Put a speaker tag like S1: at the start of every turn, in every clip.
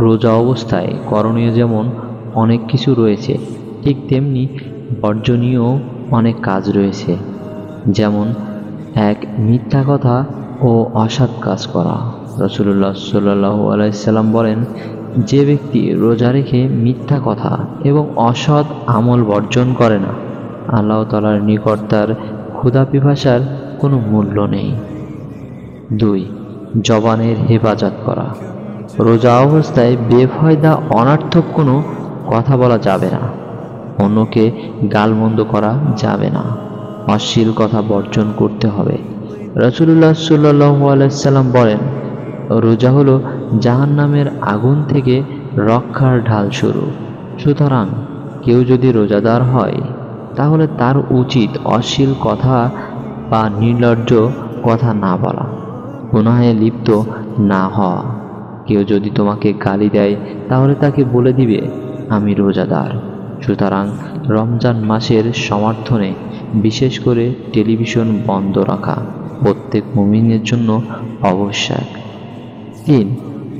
S1: রোজা অবস্থায় করণীয় যেমন অনেক কিছু রয়েছে, ঠিক তেমনি বর্জনীয় অনেক কাজ রয়েছে। যেমন এক, মিথ্যা কথা ও অসৎ কাজ করা। রাসূলুল্লাহ সাল্লাল্লাহু আলাইহি সাল্লাম বলেন, যে ব্যক্তি রোজা রেখে মিথ্যা কথা এবং অসৎ আমল বর্জন করে না, আল্লাহ তাআলার নিকট তার ক্ষুধা পিপাসার কোনো মূল্য নেই। 2, জবানের হেফাজত করা। রোজা অবস্থায় বেফায়দা অনর্থক কোনো কথা বলা যাবে না, অন্যকে গালমন্দ করা যাবে না, অশ্লীল কথা বর্জন করতে হবে। রাসূলুল্লাহ সাল্লাল্লাহু আলাইহি সাল্লাম বলেন, রোজা হলো জাহান্নামের আগুন থেকে রক্ষার ঢাল স্বরূপ। সুতরাং কেউ যদি রোজাদার হয়, তাহলে তার উচিত অশ্লীল কথা বা নির্লজ্জ কথা না বলা, গুনাহে লিপ্ত না হওয়া। কেউ যদি তোমাকে গালি দেয়, তাহলে তাকে বলে দিবে, আমি রোজাদার। সুতরাং রমজান মাসের সমর্থনে বিশেষ করে টেলিভিশন বন্ধ রাখা প্রত্যেক মুমিনের জন্য আবশ্যক। 3,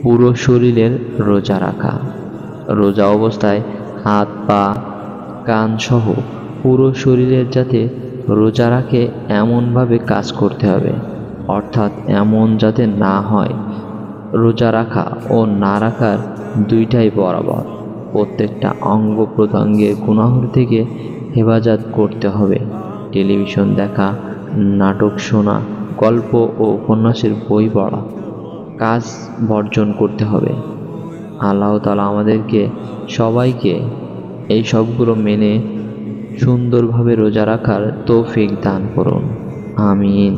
S1: পুরো শরীরের রোজা রাখা। রোজা অবস্থায় হাত, পা, কান সহ পুরো শরীরের যাতে রোজা রাখে এমনভাবে কাজ করতে হবে, অর্থাৎ এমন যাতে না হয় রোজা রাখা ও না রাখার দুইটাই বরাবর। প্রত্যেকটা অঙ্গ প্রত্যঙ্গের গুনাহ থেকে হেফাজত করতে হবে। টেলিভিশন দেখা, নাটক শোনা, গল্প ও উপন্যাসের বই পড়া কাজ বর্জন করতে হবে। আল্লাহ তাআলা আমাদেরকে সবাইকে এই সবগুলো মেনে সুন্দরভাবে রোজা রাখার তৌফিক দান করুন। আমিন।